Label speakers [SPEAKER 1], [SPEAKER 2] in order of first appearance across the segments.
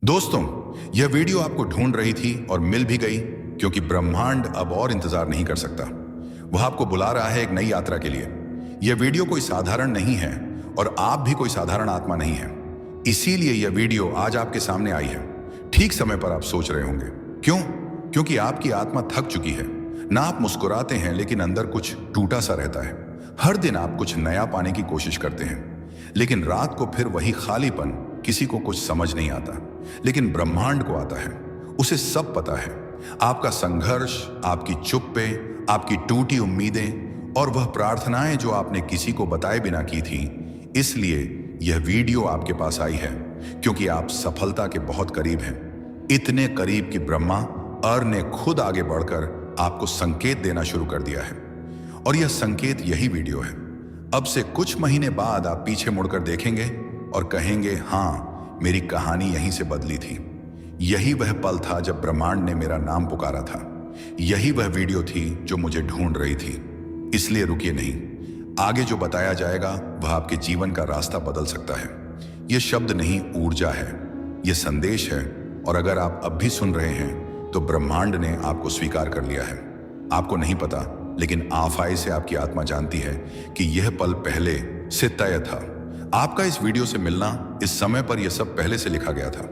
[SPEAKER 1] दोस्तों, यह वीडियो आपको ढूंढ रही थी और मिल भी गई क्योंकि ब्रह्मांड अब और इंतजार नहीं कर सकता। वह आपको बुला रहा है एक नई यात्रा के लिए। यह वीडियो कोई साधारण नहीं है और आप भी कोई साधारण आत्मा नहीं है। इसीलिए यह वीडियो आज आपके सामने आई है। ठीक समय पर आप सोच रहे होंगे क्यों? क्योंकि आपकी आत्मा थक चुकी है। ना आप मुस्कुराते हैं लेकिन अंदर कुछ टूटा सा रहता है। हर दिन आप कुछ नया पाने की कोशिश करते हैं लेकिन रात को फिर वही खालीपन। किसी को कुछ समझ नहीं आता लेकिन ब्रह्मांड को आता है। उसे सब पता है, आपका संघर्ष, आपकी चुप्पे, आपकी टूटी उम्मीदें और वह प्रार्थनाएं जो आपने किसी को बताए बिना की थी। इसलिए यह वीडियो आपके पास आई है क्योंकि आप सफलता के बहुत करीब हैं। इतने करीब कि ब्रह्मा ने खुद आगे बढ़कर आपको संकेत देना शुरू कर दिया है। और यह संकेत यही वीडियो है। अब से कुछ महीने बाद आप पीछे मुड़कर देखेंगे और कहेंगे, हाँ, मेरी कहानी यहीं से बदली थी। यही वह पल था जब ब्रह्मांड ने मेरा नाम पुकारा था। यही वह वीडियो थी जो मुझे ढूंढ रही थी। इसलिए रुकिए नहीं, आगे जो बताया जाएगा वह आपके जीवन का रास्ता बदल सकता है। यह शब्द नहीं, ऊर्जा है। यह संदेश है। और अगर आप अब भी सुन रहे हैं तो ब्रह्मांड ने आपको स्वीकार कर लिया है। आपको नहीं पता लेकिन आफाई से आपकी आत्मा जानती है कि यह पल पहले से तय था। आपका इस वीडियो से मिलना, इस समय पर यह सब पहले से लिखा गया था।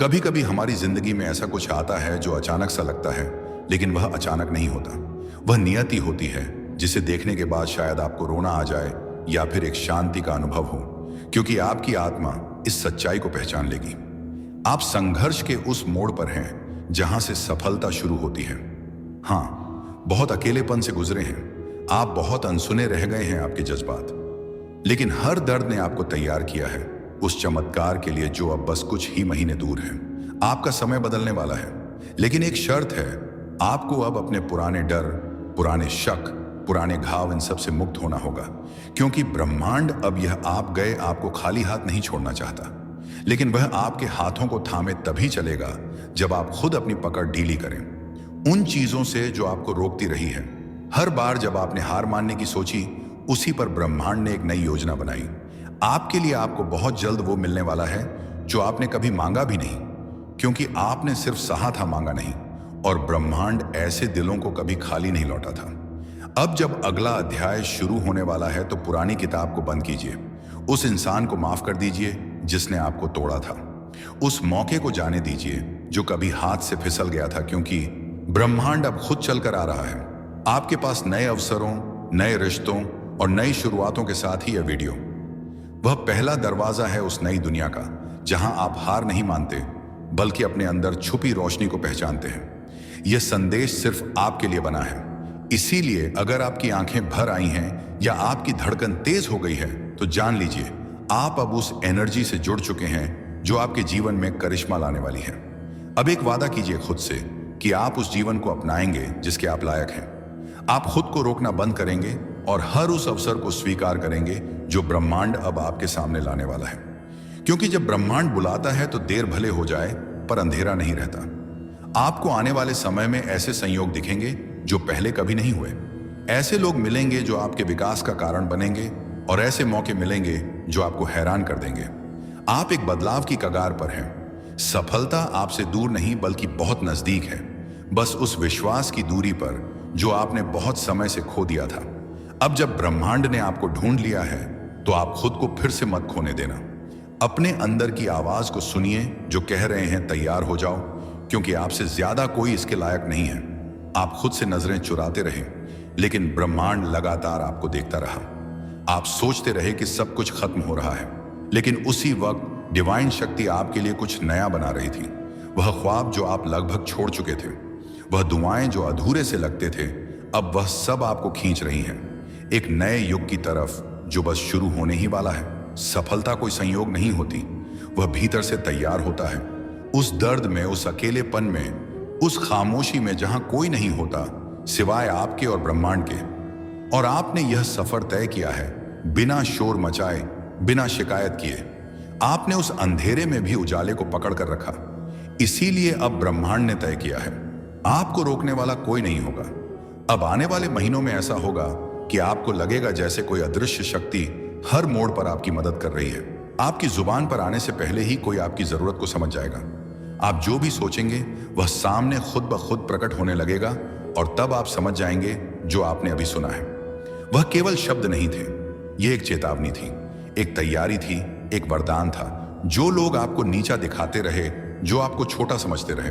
[SPEAKER 1] कभी कभी हमारी जिंदगी में ऐसा कुछ आता है जो अचानक सा लगता है लेकिन वह अचानक नहीं होता। वह नियति होती है जिसे देखने के बाद शायद आपको रोना आ जाए या फिर एक शांति का अनुभव हो, क्योंकि आपकी आत्मा इस सच्चाई को पहचान लेगी। आप संघर्ष के उस मोड़ पर हैं जहां से सफलता शुरू होती है। हाँ, बहुत अकेलेपन से गुजरे हैं। आप बहुत अनसुने रह गए हैं आपके जज्बात, लेकिन हर दर्द ने आपको तैयार किया है उस चमत्कार के लिए जो अब बस कुछ ही महीने दूर है। आपका समय बदलने वाला है, लेकिन एक शर्त है, आपको अब अपने पुराने डर, पुराने शक, पुराने घाव, इन सब से मुक्त होना होगा। क्योंकि ब्रह्मांड अब यह आप गए आपको खाली हाथ नहीं छोड़ना चाहता, लेकिन वह आपके हाथों को थामे तभी चलेगा जब आप खुद अपनी पकड़ ढीली करें उन चीजों से जो आपको रोकती रही है। हर बार जब आपने हार मानने की सोची, उसी पर ब्रह्मांड ने एक नई योजना बनाई। आपके लिए आपको बहुत जल्द वो मिलने वाला है जो आपने कभी मांगा भी नहीं, क्योंकि आपने सिर्फ सहा था, मांगा नहीं। और ब्रह्मांड ऐसे दिलों को कभी खाली नहीं लौटा था। अब जब अगला अध्याय शुरू होने वाला है तो पुरानी किताब को बंद कीजिए। उस इंसान को माफ कर दीजिए जिसने आपको तोड़ा था। उस मौके को जाने दीजिए जो कभी हाथ से फिसल गया था, क्योंकि ब्रह्मांड अब खुद चलकर आ रहा है आपके पास नए अवसरों, नए रिश्तों और नई शुरुआतों के साथ ही यह वीडियो वह पहला दरवाजा है उस नई दुनिया का जहां आप हार नहीं मानते बल्कि अपने अंदर छुपी रोशनी को पहचानते हैं। यह संदेश सिर्फ आपके लिए बना है। इसीलिए अगर आपकी आंखें भर आई हैं या आपकी धड़कन तेज हो गई है तो जान लीजिए आप अब उस एनर्जी से जुड़ चुके हैं जो आपके जीवन में करिश्मा लाने वाली है। अब एक वादा कीजिए खुद से कि आप उस जीवन को अपनाएंगे जिसके आप लायक हैं। आप खुद को रोकना बंद करेंगे और हर उस अवसर को स्वीकार करेंगे जो ब्रह्मांड अब आपके सामने लाने वाला है। क्योंकि जब ब्रह्मांड बुलाता है तो देर भले हो जाए पर अंधेरा नहीं रहता। आपको आने वाले समय में ऐसे संयोग दिखेंगे जो पहले कभी नहीं हुए। ऐसे लोग मिलेंगे जो आपके विकास का कारण बनेंगे और ऐसे मौके मिलेंगे जो आपको हैरान कर देंगे। आप एक बदलाव की कगार पर हैं। सफलता आपसे दूर नहीं बल्कि बहुत नजदीक है, बस उस विश्वास की दूरी पर जो आपने बहुत समय से खो दिया था। अब जब ब्रह्मांड ने आपको ढूंढ लिया है तो आप खुद को फिर से मत खोने देना। अपने अंदर की आवाज को सुनिए जो कह रहे हैं, तैयार हो जाओ, क्योंकि आपसे ज्यादा कोई इसके लायक नहीं है। आप खुद से नजरें चुराते रहे लेकिन ब्रह्मांड लगातार आपको देखता रहा। आप सोचते रहे कि सब कुछ खत्म हो रहा है, लेकिन उसी वक्त डिवाइन शक्ति आपके लिए कुछ नया बना रही थी। वह ख्वाब जो आप लगभग छोड़ चुके थे, वह दुआएं जो अधूरे से लगते थे, अब वह सब आपको खींच रही हैं एक नए युग की तरफ जो बस शुरू होने ही वाला है। सफलता कोई संयोग नहीं होती, वह भीतर से तैयार होता है। उस दर्द में, उस अकेलेपन में, उस खामोशी में जहां कोई नहीं होता सिवाय आपके और ब्रह्मांड के। और आपने यह सफर तय किया है बिना शोर मचाए, बिना शिकायत किए। आपने उस अंधेरे में भी उजाले को पकड़ कर रखा। इसीलिए अब ब्रह्मांड ने तय किया है आपको रोकने वाला कोई नहीं होगा। अब आने वाले महीनों में ऐसा होगा कि आपको लगेगा जैसे कोई अदृश्य शक्ति हर मोड़ पर आपकी मदद कर रही है। आपकी जुबान पर आने से पहले ही कोई आपकी जरूरत को समझ जाएगा। आप जो भी सोचेंगे वह सामने खुद ब खुद प्रकट होने लगेगा और तब आप समझ जाएंगे जो आपने अभी सुना है वह केवल शब्द नहीं थे। यह एक चेतावनी थी, एक तैयारी थी, एक वरदान था। जो लोग आपको नीचा दिखाते रहे, जो आपको छोटा समझते रहे,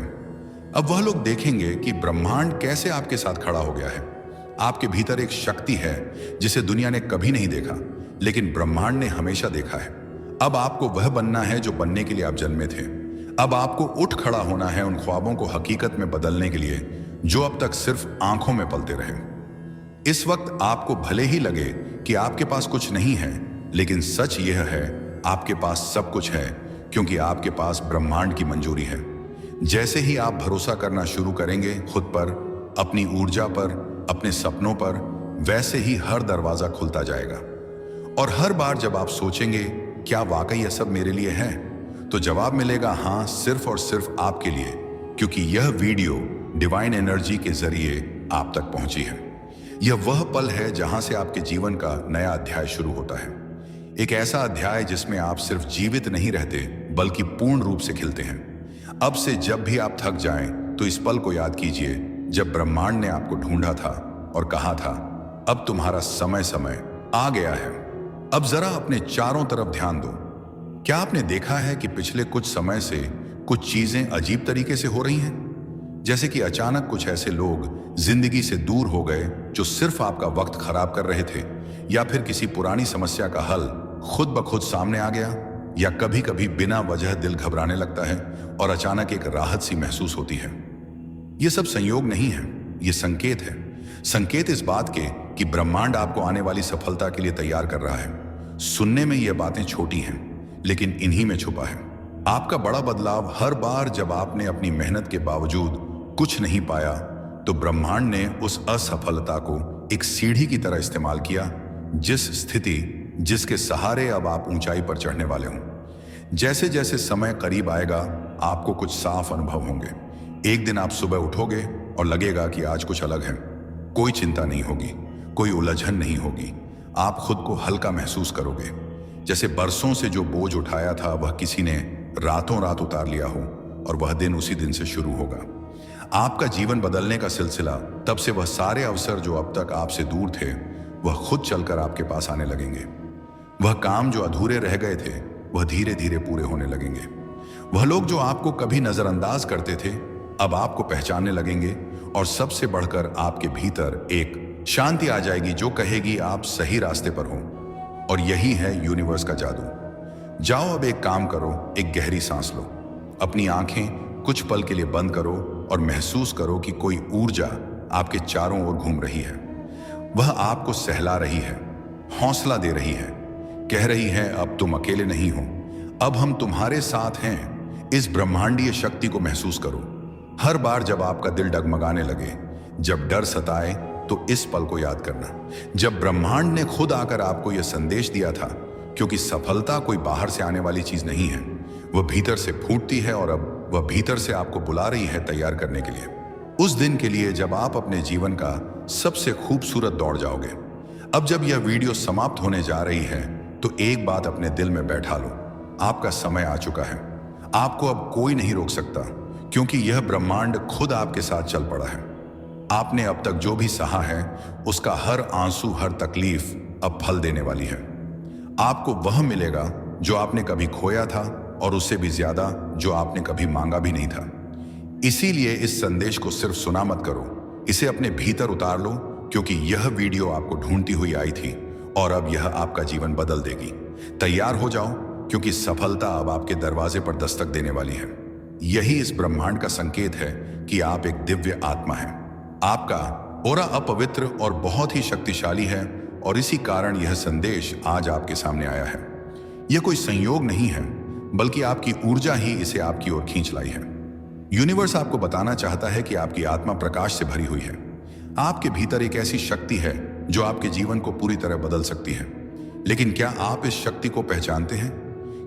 [SPEAKER 1] अब वह लोग देखेंगे कि ब्रह्मांड कैसे आपके साथ खड़ा हो गया है। आपके भीतर एक शक्ति है जिसे दुनिया ने कभी नहीं देखा, लेकिन ब्रह्मांड ने हमेशा देखा है। अब आपको वह बनना है जो बनने के लिए आप जन्मे थे। अब आपको उठ खड़ा होना है उन ख्वाबों को हकीकत में बदलने के लिए जो अब तक सिर्फ आंखों में पलते रहे। इस वक्त आपको भले ही लगे कि आपके पास कुछ नहीं है, लेकिन सच यह है आपके पास सब कुछ है, क्योंकि आपके पास ब्रह्मांड की मंजूरी है। जैसे ही आप भरोसा करना शुरू करेंगे खुद पर, अपनी ऊर्जा पर, अपने सपनों पर, वैसे ही हर दरवाजा खुलता जाएगा। और हर बार जब आप सोचेंगे क्या वाकई यह सब मेरे लिए है, तो जवाब मिलेगा हाँ, सिर्फ और सिर्फ आपके लिए, क्योंकि यह वीडियो डिवाइन एनर्जी के जरिए आप तक पहुंची है। यह वह पल है जहां से आपके जीवन का नया अध्याय शुरू होता है। एक ऐसा अध्याय जिसमें आप सिर्फ जीवित नहीं रहते बल्कि पूर्ण रूप से खिलते हैं। अब से जब भी आप थक जाएं तो इस पल को याद कीजिए जब ब्रह्मांड ने आपको ढूंढा था और कहा था अब तुम्हारा समय आ गया है। अब जरा अपने चारों तरफ ध्यान दो। क्या आपने देखा है कि पिछले कुछ समय से कुछ चीजें अजीब तरीके से हो रही हैं? जैसे कि अचानक कुछ ऐसे लोग जिंदगी से दूर हो गए जो सिर्फ आपका वक्त खराब कर रहे थे, या फिर किसी पुरानी समस्या का हल खुद ब खुद सामने आ गया, या कभी कभी बिना वजह दिल घबराने लगता है और अचानक एक राहत सी महसूस होती है। यह सब संयोग नहीं है, यह संकेत है। संकेत इस बात के कि ब्रह्मांड आपको आने वाली सफलता के लिए तैयार कर रहा है। सुनने में यह बातें छोटी हैं, लेकिन इन्हीं में छुपा है आपका बड़ा बदलाव। हर बार जब आपने अपनी मेहनत के बावजूद कुछ नहीं पाया, तो ब्रह्मांड ने उस असफलता को एक सीढ़ी की तरह इस्तेमाल किया, जिसके सहारे अब आप ऊंचाई पर चढ़ने वाले हों। जैसे जैसे समय करीब आएगा, आपको कुछ साफ अनुभव होंगे। एक दिन आप सुबह उठोगे और लगेगा कि आज कुछ अलग है। कोई चिंता नहीं होगी, कोई उलझन नहीं होगी। आप खुद को हल्का महसूस करोगे, जैसे बरसों से जो बोझ उठाया था वह किसी ने रातों रात उतार लिया हो, और वह दिन उसी दिन से शुरू होगा। आपका जीवन बदलने का सिलसिला तब से वह सारे अवसर जो अब तक आपसे दूर थे, वह खुद चलकर आपके पास आने लगेंगे। वह काम जो अधूरे रह गए थे, वह धीरे धीरे पूरे होने लगेंगे। वह लोग जो आपको कभी नजरअंदाज करते थे, अब आपको पहचानने लगेंगे। और सबसे बढ़कर आपके भीतर एक शांति आ जाएगी जो कहेगी आप सही रास्ते पर हो। और यही है यूनिवर्स का जादू। जाओ अब एक काम करो, एक गहरी सांस लो, अपनी आंखें कुछ पल के लिए बंद करो और महसूस करो कि कोई ऊर्जा आपके चारों ओर घूम रही है। वह आपको सहला रही है, हौसला दे रही है, कह रही है अब तुम अकेले नहीं हो, अब हम तुम्हारे साथ हैं। इस ब्रह्मांडीय शक्ति को महसूस करो। हर बार जब आपका दिल डगमगाने लगे, जब डर सताए, तो इस पल को याद करना जब ब्रह्मांड ने खुद आकर आपको यह संदेश दिया था, क्योंकि सफलता कोई बाहर से आने वाली चीज नहीं है, वह भीतर से फूटती है। और अब वह भीतर से आपको बुला रही है तैयार करने के लिए, उस दिन के लिए जब आप अपने जीवन का सबसे खूबसूरत दौड़ जाओगे। अब जब यह वीडियो समाप्त होने जा रही है, तो एक बात अपने दिल में बैठा लो, आपका समय आ चुका है। आपको अब कोई नहीं रोक सकता, क्योंकि यह ब्रह्मांड खुद आपके साथ चल पड़ा है। आपने अब तक जो भी सहा है, उसका हर आंसू, हर तकलीफ अब फल देने वाली है। आपको वह मिलेगा जो आपने कभी खोया था, और उससे भी ज्यादा जो आपने कभी मांगा भी नहीं था। इसीलिए इस संदेश को सिर्फ सुना मत करो, इसे अपने भीतर उतार लो, क्योंकि यह वीडियो आपको ढूंढती हुई आई थी और अब यह आपका जीवन बदल देगी। तैयार हो जाओ, क्योंकि सफलता अब आपके दरवाजे पर दस्तक देने वाली है। यही इस ब्रह्मांड का संकेत है कि आप एक दिव्य आत्मा हैं। आपका ऑरा अपवित्र और बहुत ही शक्तिशाली है, और इसी कारण यह संदेश आज आपके सामने आया है। यह कोई संयोग नहीं है, बल्कि आपकी ऊर्जा ही इसे आपकी ओर खींच लाई है। यूनिवर्स आपको बताना चाहता है कि आपकी आत्मा प्रकाश से भरी हुई है। आपके भीतर एक ऐसी शक्ति है जो आपके जीवन को पूरी तरह बदल सकती है। लेकिन क्या आप इस शक्ति को पहचानते हैं?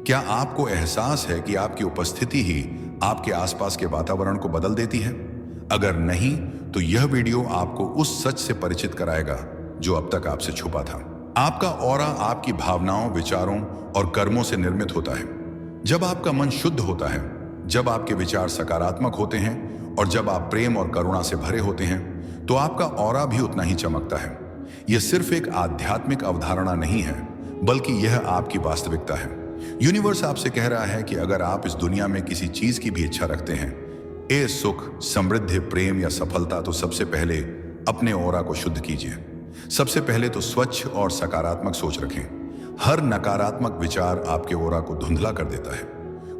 [SPEAKER 1] क्या आपको एहसास है कि आपकी उपस्थिति ही आपके आसपास के वातावरण को बदल देती है? अगर नहीं, तो यह वीडियो आपको उस सच से परिचित कराएगा जो अब तक आपसे छुपा था। आपका ऑरा आपकी भावनाओं, विचारों और कर्मों से निर्मित होता है। जब आपका मन शुद्ध होता है, जब आपके विचार सकारात्मक होते हैं और जब आप प्रेम और करुणा से भरे होते हैं तो आपका ऑरा भी उतना ही चमकता है। यह सिर्फ एक आध्यात्मिक अवधारणा नहीं है, बल्कि यह आपकी वास्तविकता है। यूनिवर्स आपसे कह रहा है कि अगर आप इस दुनिया में किसी चीज की भी इच्छा रखते हैं, सुख, समृद्धि, प्रेम या सफलता, तो सबसे पहले अपने ऑरा को शुद्ध कीजिए। सबसे पहले तो स्वच्छ और सकारात्मक सोच रखें। हर नकारात्मक विचार आपके ऑरा को धुंधला कर देता है।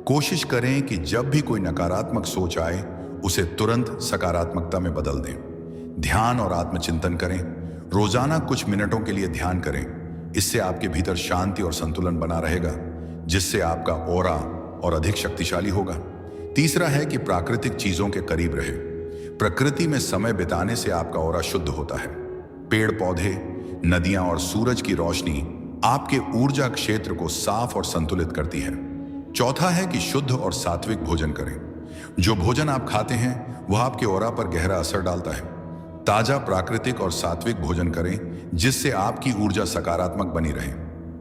[SPEAKER 1] कोशिश करें कि जब भी कोई नकारात्मक सोच आए उसे तुरंत सकारात्मकता में बदल दें। ध्यान और आत्मचिंतन करें। रोजाना कुछ मिनटों के लिए ध्यान करें। इससे आपके भीतर शांति और संतुलन बना रहेगा, जिससे आपका ऑरा और अधिक शक्तिशाली होगा। तीसरा है कि प्राकृतिक चीजों के करीब रहे। प्रकृति में समय बिताने से आपका ऑरा शुद्ध होता है। पेड़ पौधे, नदियां और सूरज की रोशनी आपके ऊर्जा क्षेत्र को साफ और संतुलित करती है। चौथा है कि शुद्ध और सात्विक भोजन करें। जो भोजन आप खाते हैं वह आपके ऑरा पर गहरा असर डालता है। ताजा, प्राकृतिक और सात्विक भोजन करें, जिससे आपकी ऊर्जा सकारात्मक बनी रहे।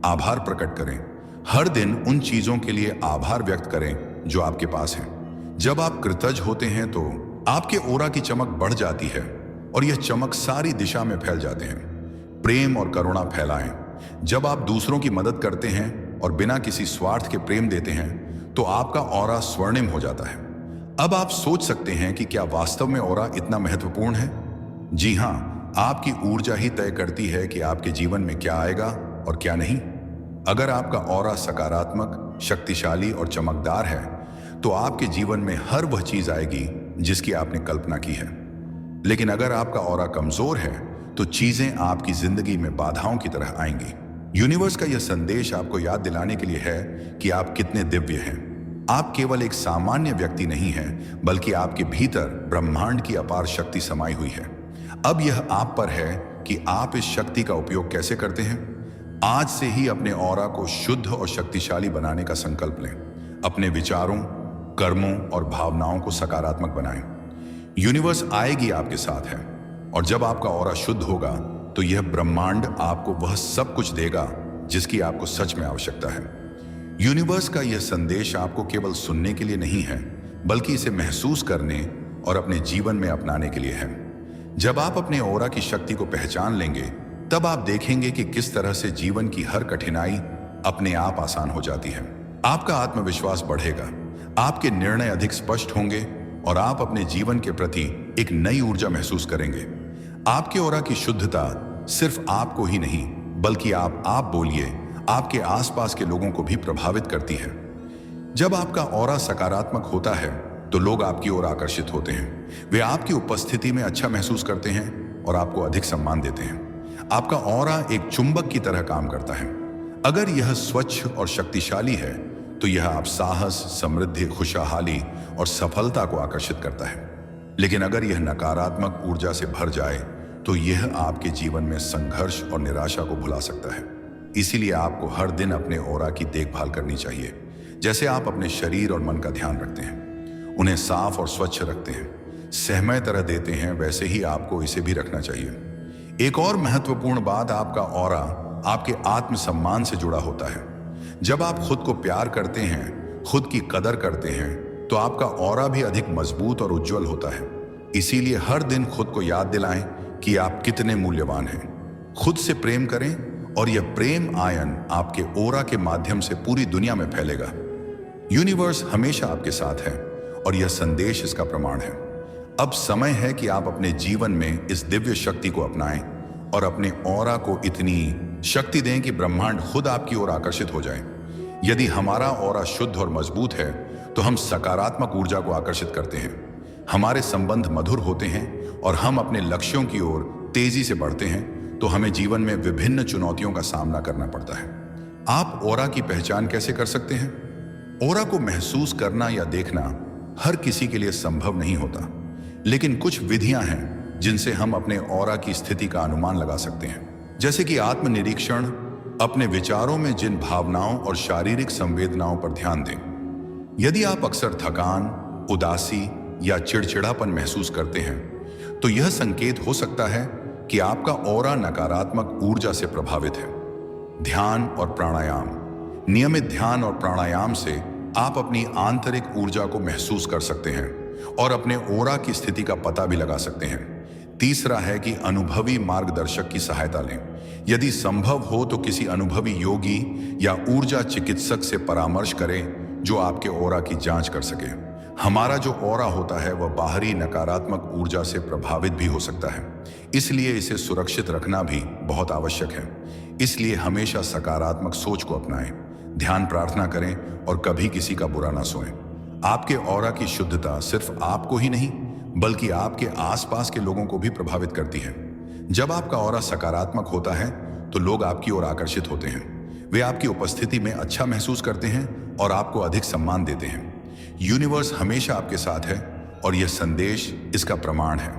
[SPEAKER 1] आभार प्रकट करें। हर दिन उन चीजों के लिए आभार व्यक्त करें जो आपके पास हैं। जब आप कृतज्ञ होते हैं तो आपके ऑरा की चमक बढ़ जाती है और यह चमक सारी दिशा में फैल जाते हैं। प्रेम और करुणा फैलाएं। जब आप दूसरों की मदद करते हैं और बिना किसी स्वार्थ के प्रेम देते हैं तो आपका ऑरा स्वर्णिम हो जाता है। अब आप सोच सकते हैं कि क्या वास्तव में ऑरा इतना महत्वपूर्ण है? जी हां, आपकी ऊर्जा ही तय करती है कि आपके जीवन में क्या आएगा और क्या नहीं। अगर आपका ऑरा सकारात्मक, शक्तिशाली और चमकदार है तो आपके जीवन में हर वह चीज आएगी जिसकी आपने कल्पना की है। लेकिन अगर आपका ऑरा कमजोर है तो चीजें आपकी जिंदगी में बाधाओं की तरह आएंगी। यूनिवर्स का यह संदेश आपको याद दिलाने के लिए है कि आप कितने दिव्य हैं। आप केवल एक सामान्य व्यक्ति नहीं हैं, बल्कि आपके भीतर ब्रह्मांड की अपार शक्ति समाई हुई है। अब यह आप पर है कि आप इस शक्ति का उपयोग कैसे करते हैं। आज से ही अपने ऑरा को शुद्ध और शक्तिशाली बनाने का संकल्प लें। अपने विचारों, कर्मों और भावनाओं को सकारात्मक बनाएं। यूनिवर्स आएगी आपके साथ है, और जब आपका ऑरा शुद्ध होगा तो यह ब्रह्मांड आपको वह सब कुछ देगा जिसकी आपको सच में आवश्यकता है। यूनिवर्स का यह संदेश आपको केवल सुनने के लिए नहीं है, बल्कि इसे महसूस करने और अपने जीवन में अपनाने के लिए है। जब आप अपने ऑरा की शक्ति को पहचान लेंगे, तब आप देखेंगे कि किस तरह से जीवन की हर कठिनाई अपने आप आसान हो जाती है। आपका आत्मविश्वास बढ़ेगा, आपके निर्णय अधिक स्पष्ट होंगे और आप अपने जीवन के प्रति एक नई ऊर्जा महसूस करेंगे। आपके ऑरा की शुद्धता सिर्फ आपको ही नहीं, बल्कि आप बोलिए, आपके आसपास के लोगों को भी प्रभावित करती है। जब आपका ऑरा सकारात्मक होता है तो लोग आपकी ओर आकर्षित होते हैं। वे आपकी उपस्थिति में अच्छा महसूस करते हैं और आपको अधिक सम्मान देते हैं। आपका ऑरा एक चुंबक की तरह काम करता है। अगर यह स्वच्छ और शक्तिशाली है तो यह आप साहस, समृद्धि, खुशहाली और सफलता को आकर्षित करता है। लेकिन अगर यह नकारात्मक ऊर्जा से भर जाए तो यह आपके जीवन में संघर्ष और निराशा को भुला सकता है। इसीलिए आपको हर दिन अपने ऑरा की देखभाल करनी चाहिए। जैसे आप अपने शरीर और मन का ध्यान रखते हैं, उन्हें साफ और स्वच्छ रखते हैं, सहमय तरह देते हैं, वैसे ही आपको इसे भी रखना चाहिए। एक और महत्वपूर्ण बात, आपका ऑरा आपके आत्मसम्मान से जुड़ा होता है। जब आप खुद को प्यार करते हैं, खुद की कदर करते हैं, तो आपका ऑरा भी अधिक मजबूत और उज्जवल होता है। इसीलिए हर दिन खुद को याद दिलाएं कि आप कितने मूल्यवान हैं। खुद से प्रेम करें और यह प्रेम आयन आपके ऑरा के माध्यम से पूरी दुनिया में फैलेगा। यूनिवर्स हमेशा आपके साथ है और यह संदेश इसका प्रमाण है। अब समय है कि आप अपने जीवन में इस दिव्य शक्ति को अपनाएं और अपने ऑरा को इतनी शक्ति दें कि ब्रह्मांड खुद आपकी ओर आकर्षित हो जाए। यदि हमारा ऑरा शुद्ध और मजबूत है तो हम सकारात्मक ऊर्जा को आकर्षित करते हैं, हमारे संबंध मधुर होते हैं और हम अपने लक्ष्यों की ओर तेजी से बढ़ते हैं। तो हमें जीवन में विभिन्न चुनौतियों का सामना करना पड़ता है। आप ऑरा की पहचान कैसे कर सकते हैं? ऑरा को महसूस करना या देखना हर किसी के लिए संभव नहीं होता, लेकिन कुछ विधियां हैं जिनसे हम अपने ऑरा की स्थिति का अनुमान लगा सकते हैं। जैसे कि आत्मनिरीक्षण, अपने विचारों में जिन भावनाओं और शारीरिक संवेदनाओं पर ध्यान दें। यदि आप अक्सर थकान, उदासी या चिड़चिड़ापन महसूस करते हैं तो यह संकेत हो सकता है कि आपका ऑरा नकारात्मक ऊर्जा से प्रभावित है। ध्यान और प्राणायाम, नियमित ध्यान और प्राणायाम से आप अपनी आंतरिक ऊर्जा को महसूस कर सकते हैं और अपने ओरा की स्थिति का पता भी लगा सकते हैं। तीसरा है कि अनुभवी मार्गदर्शक की सहायता लें। यदि संभव हो तो किसी अनुभवी योगी या ऊर्जा चिकित्सक से परामर्श करें जो आपके ओरा की जांच कर सके। हमारा जो ओरा होता है वह बाहरी नकारात्मक ऊर्जा से प्रभावित भी हो सकता है, इसलिए इसे सुरक्षित रखना भी बहुत आवश्यक है। इसलिए हमेशा सकारात्मक सोच को अपनाएं, ध्यान प्रार्थना करें और कभी किसी का बुरा ना सोएं। आपके ऑरा की शुद्धता सिर्फ आपको ही नहीं बल्कि आपके आसपास के लोगों को भी प्रभावित करती है। जब आपका ऑरा सकारात्मक होता है तो लोग आपकी ओर आकर्षित होते हैं। वे आपकी उपस्थिति में अच्छा महसूस करते हैं और आपको अधिक सम्मान देते हैं। यूनिवर्स हमेशा आपके साथ है और यह संदेश इसका प्रमाण है।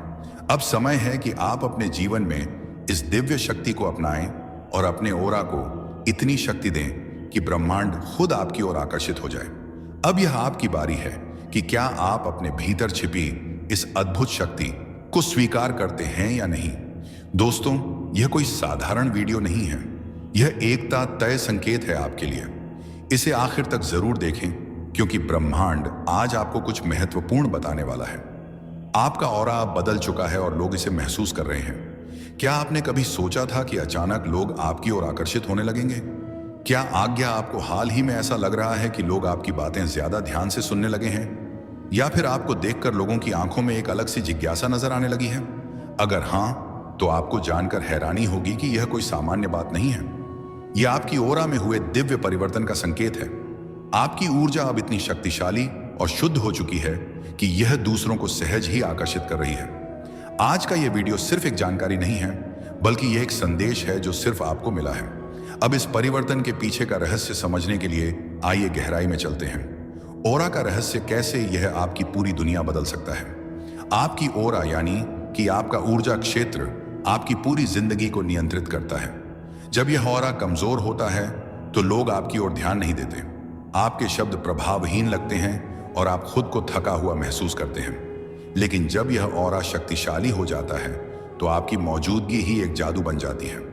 [SPEAKER 1] अब समय है कि आप अपने जीवन में इस दिव्य शक्ति को अपनाएं और अपने ओरा को इतनी शक्ति दें कि ब्रह्मांड खुद आपकी ओर आकर्षित हो जाए। अब यह आपकी बारी है कि क्या आप अपने भीतर छिपी इस अद्भुत शक्ति को स्वीकार करते हैं या नहीं। दोस्तों, यह कोई साधारण वीडियो नहीं है, यह एकता तय संकेत है आपके लिए। इसे आखिर तक जरूर देखें क्योंकि ब्रह्मांड आज आपको कुछ महत्वपूर्ण बताने वाला है। आपका ऑरा बदल चुका है और लोग इसे महसूस कर रहे हैं। क्या आपने कभी सोचा था कि अचानक लोग आपकी ओर आकर्षित होने लगेंगे? क्या आज्ञा आपको हाल ही में ऐसा लग रहा है कि लोग आपकी बातें ज्यादा ध्यान से सुनने लगे हैं, या फिर आपको देखकर लोगों की आंखों में एक अलग सी जिज्ञासा नजर आने लगी है? अगर हां, तो आपको जानकर हैरानी होगी कि यह कोई सामान्य बात नहीं है। यह आपकी ओरा में हुए दिव्य परिवर्तन का संकेत है। आपकी ऊर्जा अब इतनी शक्तिशाली और शुद्ध हो चुकी है कि यह दूसरों को सहज ही आकर्षित कर रही है। आज का यह वीडियो सिर्फ एक जानकारी नहीं है बल्कि यह एक संदेश है जो सिर्फ आपको मिला है। अब इस परिवर्तन के पीछे का रहस्य समझने के लिए आइए गहराई में चलते हैं। ओरा का रहस्य, कैसे यह आपकी पूरी दुनिया बदल सकता है। आपकी ओरा यानी कि आपका ऊर्जा क्षेत्र आपकी पूरी जिंदगी को नियंत्रित करता है। जब यह ओरा कमजोर होता है तो लोग आपकी ओर ध्यान नहीं देते, आपके शब्द प्रभावहीन लगते हैं और आप खुद को थका हुआ महसूस करते हैं। लेकिन जब यह ओरा शक्तिशाली हो जाता है तो आपकी मौजूदगी ही एक जादू बन जाती है।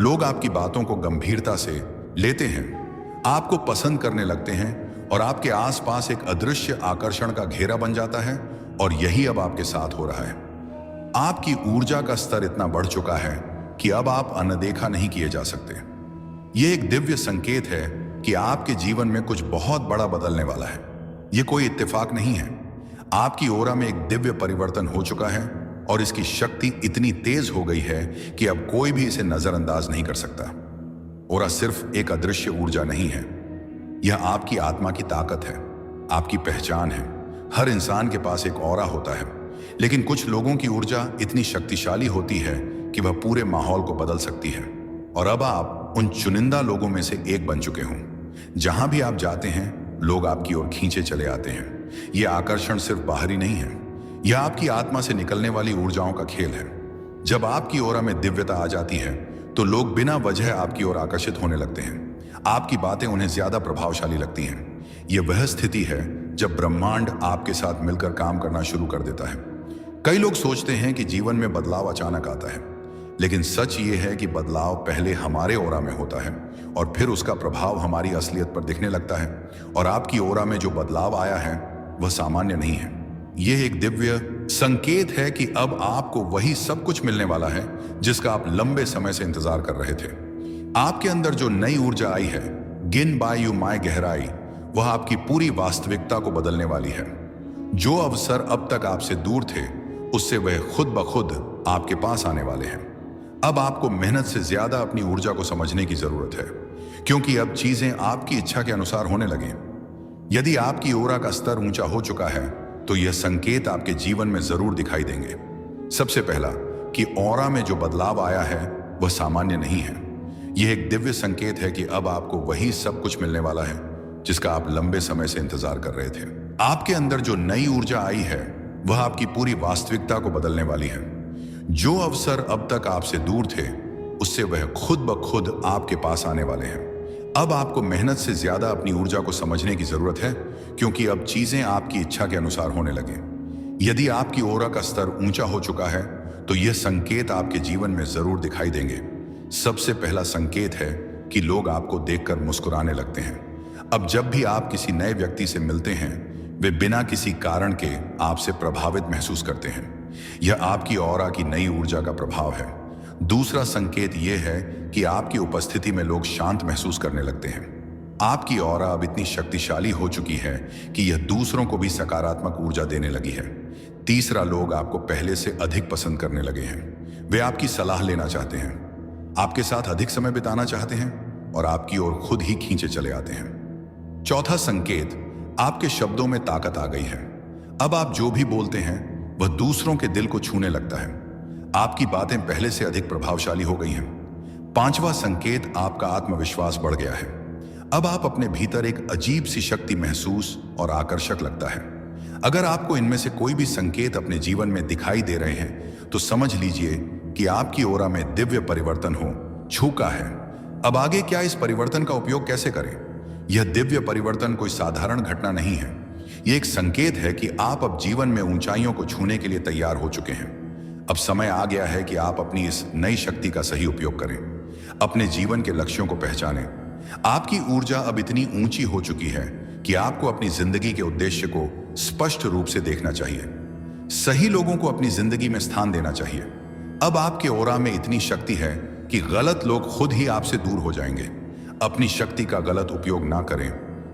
[SPEAKER 1] लोग आपकी बातों को गंभीरता से लेते हैं, आपको पसंद करने लगते हैं और आपके आसपास एक अदृश्य आकर्षण का घेरा बन जाता है। और यही अब आपके साथ हो रहा है। आपकी ऊर्जा का स्तर इतना बढ़ चुका है कि अब आप अनदेखा नहीं किए जा सकते। यह एक दिव्य संकेत है कि आपके जीवन में कुछ बहुत बड़ा बदलने वाला है। यह कोई इत्तेफाक नहीं है। आपकी ओरा में एक दिव्य परिवर्तन हो चुका है और इसकी शक्ति इतनी तेज हो गई है कि अब कोई भी इसे नजरअंदाज नहीं कर सकता। ओरा सिर्फ एक अदृश्य ऊर्जा नहीं है, यह आपकी आत्मा की ताकत है, आपकी पहचान है। हर इंसान के पास एक ओरा होता है, लेकिन कुछ लोगों की ऊर्जा इतनी शक्तिशाली होती है कि वह पूरे माहौल को बदल सकती है। और अब आप उन चुनिंदा लोगों में से एक बन चुके हों। जहां भी आप जाते हैं लोग आपकी ओर खींचे चले आते हैं। यह आकर्षण सिर्फ बाहरी नहीं है, यह आपकी आत्मा से निकलने वाली ऊर्जाओं का खेल है। जब आपकी ओरा में दिव्यता आ जाती है तो लोग बिना वजह आपकी ओर आकर्षित होने लगते हैं। आपकी बातें उन्हें ज्यादा प्रभावशाली लगती हैं। यह वह स्थिति है जब ब्रह्मांड आपके साथ मिलकर काम करना शुरू कर देता है। कई लोग सोचते हैं कि जीवन में बदलाव अचानक आता है, लेकिन सच ये है कि बदलाव पहले हमारे ओरा में होता है और फिर उसका प्रभाव हमारी असलियत पर दिखने लगता है। और आपकी ओरा में जो बदलाव आया है वह सामान्य नहीं है। यह एक दिव्य संकेत है कि अब आपको वही सब कुछ मिलने वाला है जिसका आप लंबे समय से इंतजार कर रहे थे। आपके अंदर जो नई ऊर्जा आई है, गिन बाय यू माय गहराई, वह आपकी पूरी वास्तविकता को बदलने वाली है। जो अवसर अब तक आपसे दूर थे उससे वह खुद ब खुद आपके पास आने वाले हैं। अब आपको मेहनत से ज्यादा अपनी ऊर्जा को समझने की जरूरत है, क्योंकि अब चीजें आपकी इच्छा के अनुसार होने लगे। यदि आपकी ओरा का स्तर ऊंचा हो चुका है तो यह संकेत आपके जीवन में जरूर दिखाई देंगे। सबसे पहला कि ओरा में जो बदलाव आया है वह सामान्य नहीं है। यह एक दिव्य संकेत है कि अब आपको वही सब कुछ मिलने वाला है जिसका आप लंबे समय से इंतजार कर रहे थे। आपके अंदर जो नई ऊर्जा आई है वह आपकी पूरी वास्तविकता को बदलने वाली है। जो अवसर अब तक आपसे दूर थे उससे वह खुद ब खुद आपके पास आने वाले हैं। अब आपको मेहनत से ज्यादा अपनी ऊर्जा को समझने की जरूरत है, क्योंकि अब चीजें आपकी इच्छा के अनुसार होने लगे। यदि आपकी ओरा का स्तर ऊंचा हो चुका है तो यह संकेत आपके जीवन में जरूर दिखाई देंगे। सबसे पहला संकेत है कि लोग आपको देखकर मुस्कुराने लगते हैं। अब जब भी आप किसी नए व्यक्ति से मिलते हैं, वे बिना किसी कारण के आपसे प्रभावित महसूस करते हैं। यह आपकी ऑरा की नई ऊर्जा का प्रभाव है। दूसरा संकेत यह है कि आपकी उपस्थिति में लोग शांत महसूस करने लगते हैं। आपकी ऑरा अब इतनी शक्तिशाली हो चुकी है कि यह दूसरों को भी सकारात्मक ऊर्जा देने लगी है। तीसरा, लोग आपको पहले से अधिक पसंद करने लगे हैं। वे आपकी सलाह लेना चाहते हैं, आपके साथ अधिक समय बिताना चाहते हैं और आपकी ओर खुद ही खींचे चले आते हैं। चौथा संकेत, आपके शब्दों में ताकत आ गई है। अब आप जो भी बोलते हैं वह दूसरों के दिल को छूने लगता है। आपकी बातें पहले से अधिक प्रभावशाली हो गई हैं। पांचवा संकेत, आपका आत्मविश्वास बढ़ गया है। अब आप अपने भीतर एक अजीब सी शक्ति महसूस और आकर्षक लगता है। अगर आपको इनमें से कोई भी संकेत अपने जीवन में दिखाई दे रहे हैं तो समझ लीजिए कि आपकी ओरा में दिव्य परिवर्तन हो चुका है। अब आगे क्या, इस परिवर्तन का उपयोग कैसे करें? यह दिव्य परिवर्तन कोई साधारण घटना नहीं है। यह एक संकेत है कि आप अब जीवन में ऊंचाइयों को छूने के लिए तैयार हो चुके हैं। अब समय आ गया है कि आप अपनी इस नई शक्ति का सही उपयोग करें, अपने जीवन के लक्ष्यों को पहचानें। आपकी ऊर्जा अब इतनी ऊंची हो चुकी है कि आपको अपनी जिंदगी के उद्देश्य को स्पष्ट रूप से देखना चाहिए। सही लोगों को अपनी जिंदगी में स्थान देना चाहिए। अब आपके ओरा में इतनी शक्ति है कि गलत लोग खुद ही आपसे दूर हो जाएंगे। अपनी शक्ति का गलत उपयोग ना करें।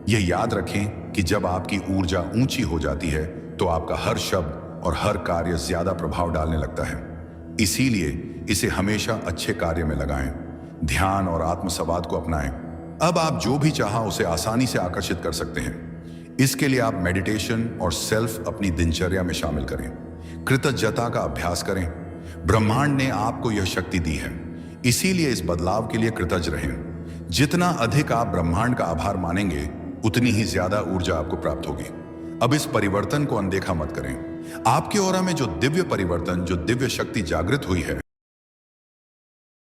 [SPEAKER 1] यह याद रखें कि जब आपकी ऊर्जा ऊंची हो जाती है तो आपका हर शब्द और हर कार्य ज्यादा प्रभाव डालने लगता है। इसीलिए इसे हमेशा अच्छे कार्य में लगाएं, ध्यान और आत्मसंवाद को अपनाएं। अब आप जो भी चाहा उसे आसानी से आकर्षित कर सकते हैं। इसके लिए आप मेडिटेशन और सेल्फ अपनी दिनचर्या में शामिल करें। कृतज्ञता का अभ्यास करें। ब्रह्मांड ने आपको यह शक्ति दी है, इसीलिए इस बदलाव के लिए कृतज्ञ रहें। जितना अधिक आप ब्रह्मांड का आभार मानेंगे, उतनी ही ज्यादा ऊर्जा आपको प्राप्त होगी। अब इस परिवर्तन को अनदेखा मत करें। आपके ऑरा में जो दिव्य परिवर्तन, जो दिव्य शक्ति जागृत हुई है,